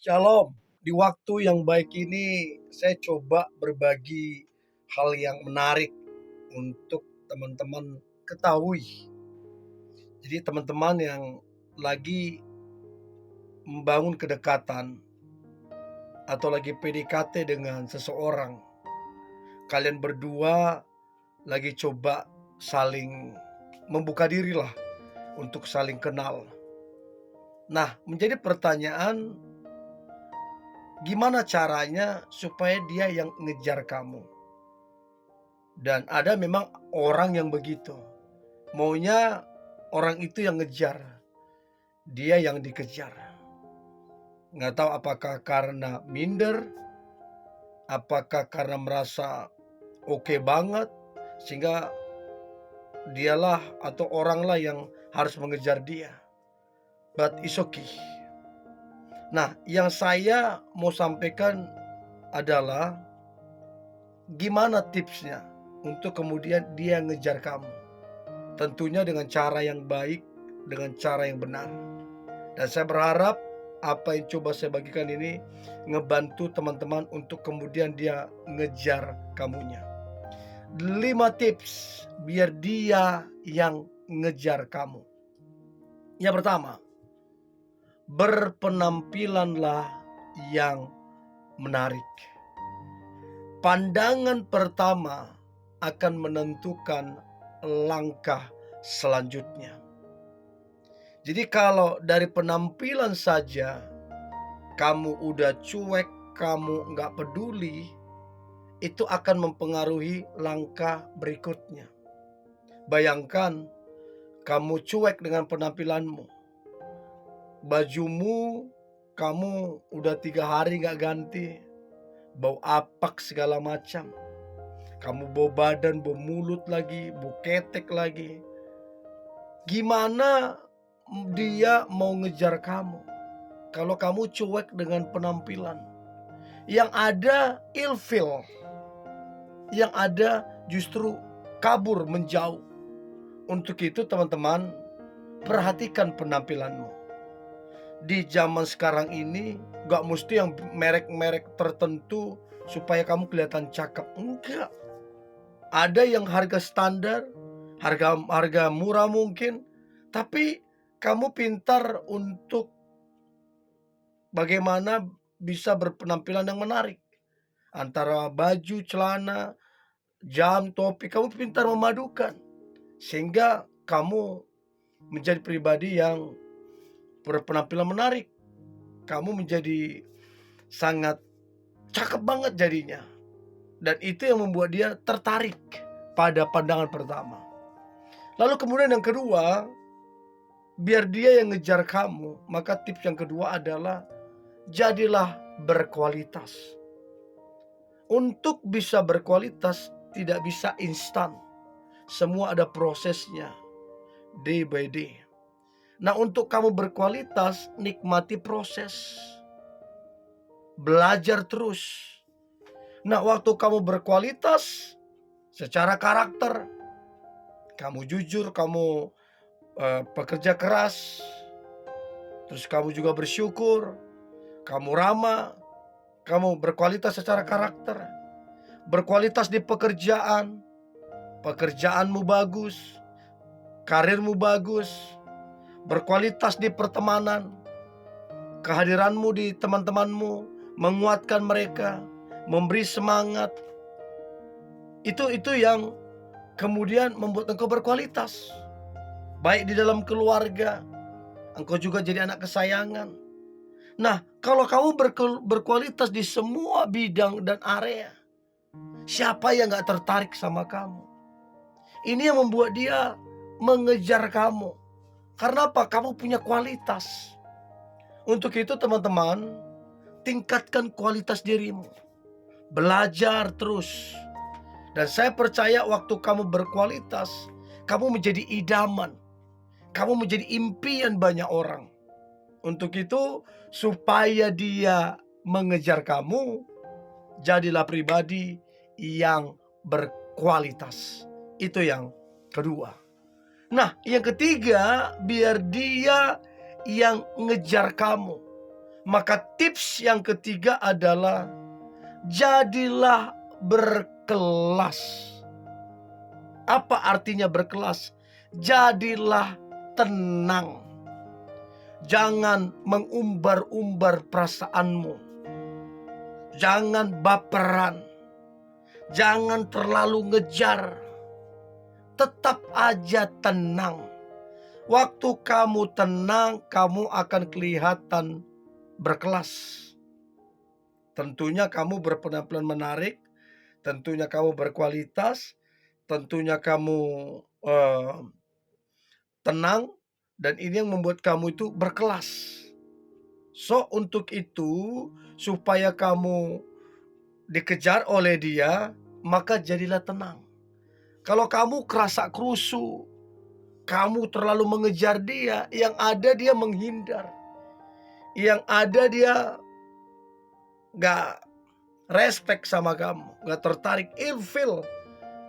Shalom, di waktu yang baik ini saya coba berbagi hal yang menarik untuk teman-teman ketahui. Jadi teman-teman yang lagi membangun kedekatan atau lagi PDKT dengan seseorang, kalian berdua lagi coba saling membuka diri lah untuk saling kenal. Nah, menjadi pertanyaan, gimana caranya supaya dia yang ngejar kamu? Dan ada memang orang yang begitu, maunya orang itu yang ngejar, dia yang dikejar. Nggak tahu apakah karena minder, apakah karena merasa oke banget, sehingga dialah atau oranglah yang harus mengejar dia. But it's okay. Nah, yang saya mau sampaikan adalah gimana tipsnya untuk kemudian dia ngejar kamu. Tentunya dengan cara yang baik, dengan cara yang benar. Dan saya berharap apa yang coba saya bagikan ini ngebantu teman-teman untuk kemudian dia ngejar kamunya. 5 tips biar dia yang ngejar kamu. Yang pertama, berpenampilanlah yang menarik. Pandangan pertama akan menentukan langkah selanjutnya. Jadi kalau dari penampilan saja kamu udah cuek, kamu nggak peduli, itu akan mempengaruhi langkah berikutnya. Bayangkan kamu cuek dengan penampilanmu, bajumu kamu udah 3 hari nggak ganti, bau apak segala macam, kamu bau badan, bau mulut lagi, bau ketek lagi. Gimana dia mau ngejar kamu kalau kamu cuek dengan penampilan? Yang ada ilfil, yang ada justru kabur, menjauh. Untuk itu teman-teman, perhatikan penampilanmu. Di zaman sekarang ini gak mesti yang merek-merek tertentu supaya kamu kelihatan cakep. Enggak. Ada yang harga standar, harga murah mungkin, tapi kamu pintar untuk bagaimana bisa berpenampilan yang menarik. Antara baju, celana, jam, topi, kamu pintar memadukan. Sehingga kamu menjadi pribadi yang berpenampilan menarik. Kamu menjadi sangat cakep banget jadinya. Dan itu yang membuat dia tertarik pada pandangan pertama. Lalu kemudian yang kedua, biar dia yang ngejar kamu, maka tips yang kedua adalah jadilah berkualitas. Untuk bisa berkualitas tidak bisa instan. Semua ada prosesnya, day by day. Nah, untuk kamu berkualitas, nikmati proses. Belajar terus. Nah, waktu kamu berkualitas secara karakter, kamu jujur, kamu pekerja keras, terus kamu juga bersyukur, kamu ramah, kamu berkualitas secara karakter, berkualitas di pekerjaan, pekerjaanmu bagus, karirmu bagus, berkualitas di pertemanan, kehadiranmu di teman-temanmu, menguatkan mereka, memberi semangat. Itu yang kemudian membuat engkau berkualitas. Baik di dalam keluarga, engkau juga jadi anak kesayangan. Nah, kalau kamu berkualitas di semua bidang dan area, siapa yang gak tertarik sama kamu? Ini yang membuat dia mengejar kamu. Karena apa? Kamu punya kualitas. Untuk itu teman-teman, tingkatkan kualitas dirimu. Belajar terus. Dan saya percaya waktu kamu berkualitas, kamu menjadi idaman. Kamu menjadi impian banyak orang. Untuk itu, supaya dia mengejar kamu, jadilah pribadi yang berkualitas. Itu yang kedua. Nah, yang ketiga, biar dia yang ngejar kamu, Maka tips yang ketiga adalah jadilah berkelas. Apa artinya berkelas? Jadilah tenang. Jangan mengumbar-umbar perasaanmu. Jangan baperan. Jangan terlalu ngejar. Tetap aja tenang. Waktu kamu tenang, kamu akan kelihatan berkelas. Tentunya kamu berpenampilan menarik, tentunya kamu berkualitas, tentunya kamu tenang, dan ini yang membuat kamu itu berkelas. So, untuk itu, supaya kamu dikejar oleh dia, maka jadilah tenang. Kalau kamu kerasa kerusu, kamu terlalu mengejar dia, yang ada dia menghindar. Yang ada dia gak respect sama kamu, gak tertarik, ilfeel.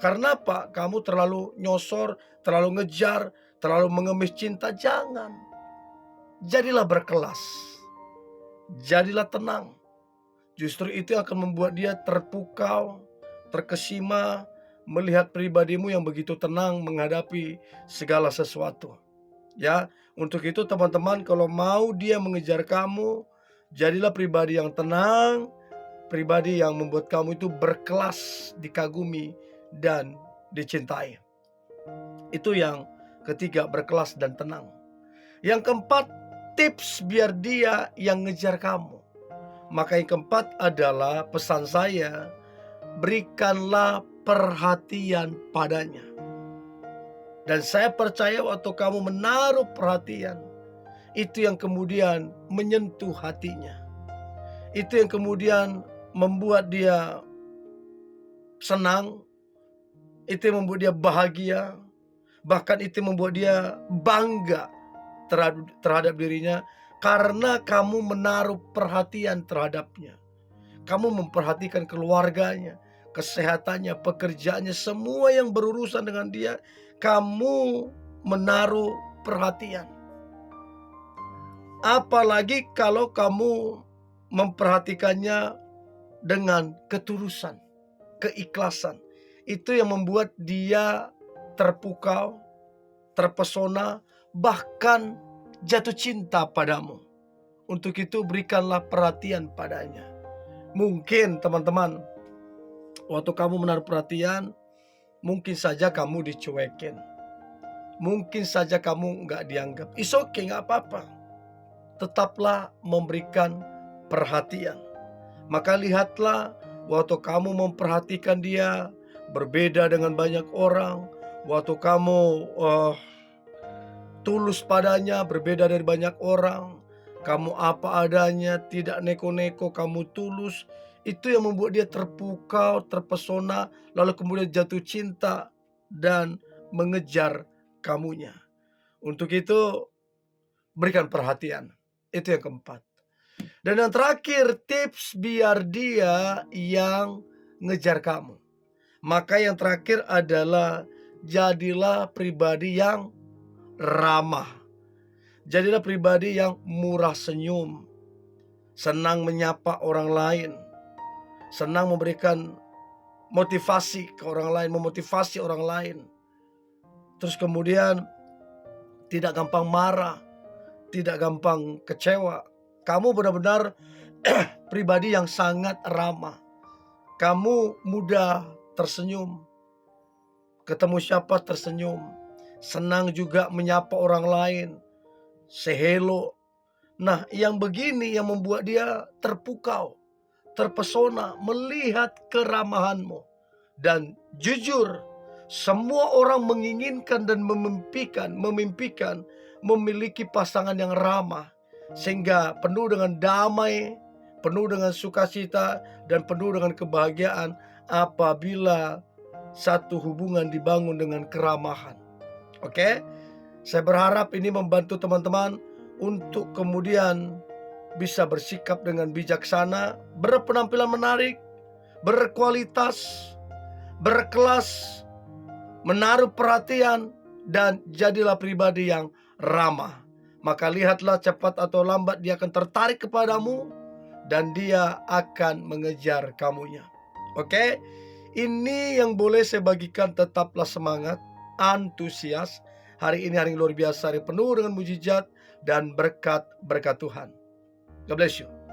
Karena apa? Kamu terlalu nyosor, terlalu ngejar, terlalu mengemis cinta. Jangan. Jadilah berkelas. Jadilah tenang. Justru itu akan membuat dia terpukau, terkesima melihat pribadimu yang begitu tenang menghadapi segala sesuatu. Ya, untuk itu teman-teman, kalau mau dia mengejar kamu, jadilah pribadi yang tenang, pribadi yang membuat kamu itu berkelas, dikagumi dan dicintai. Itu yang ketiga, berkelas dan tenang. Yang keempat, tips biar dia yang ngejar kamu. Maka yang keempat adalah pesan saya, berikanlah perhatian padanya. Dan saya percaya waktu kamu menaruh perhatian, itu yang kemudian menyentuh hatinya. Itu yang kemudian membuat dia senang, itu yang membuat dia bahagia, bahkan itu yang membuat dia bangga terhadap dirinya, karena kamu menaruh perhatian terhadapnya. Kamu memperhatikan keluarganya, kesehatannya, pekerjaannya, semua yang berurusan dengan dia, kamu menaruh perhatian. Apalagi kalau kamu memperhatikannya dengan ketulusan, keikhlasan. Itu yang membuat dia terpukau, terpesona, bahkan jatuh cinta padamu. Untuk itu berikanlah perhatian padanya. Mungkin teman-teman, waktu kamu menaruh perhatian, mungkin saja kamu dicuekin, mungkin saja kamu nggak dianggap. It's okay, nggak apa-apa. Tetaplah memberikan perhatian. Maka lihatlah, waktu kamu memperhatikan dia, berbeda dengan banyak orang. Waktu kamu tulus padanya, berbeda dari banyak orang. Kamu apa adanya, tidak neko-neko, kamu tulus. Itu yang membuat dia terpukau, terpesona, lalu kemudian jatuh cinta dan mengejar kamunya. Untuk itu berikan perhatian. Itu yang keempat. Dan yang terakhir, tips biar dia yang ngejar kamu. Maka yang terakhir adalah jadilah pribadi yang ramah. Jadilah pribadi yang murah senyum, senang menyapa orang lain, senang memberikan motivasi ke orang lain, memotivasi orang lain. Terus kemudian tidak gampang marah, tidak gampang kecewa. Kamu benar-benar pribadi yang sangat ramah. Kamu mudah tersenyum, ketemu siapa tersenyum, senang juga menyapa orang lain, say hello. Nah, yang begini yang membuat dia terpukau, terpesona melihat keramahanmu. Dan jujur, semua orang menginginkan dan memimpikan memiliki pasangan yang ramah, sehingga penuh dengan damai, penuh dengan sukacita, dan penuh dengan kebahagiaan apabila satu hubungan dibangun dengan keramahan. Oke? Saya berharap ini membantu teman-teman untuk kemudian bisa bersikap dengan bijaksana, berpenampilan menarik, berkualitas, berkelas, menaruh perhatian, dan jadilah pribadi yang ramah. maka lihatlah cepat atau lambat dia akan tertarik kepadamu dan dia akan mengejar kamunya. Oke, ini yang boleh saya bagikan. Tetaplah semangat, antusias. Hari ini hari yang luar biasa, hari penuh dengan mujizat dan berkat-berkat Tuhan. God bless you.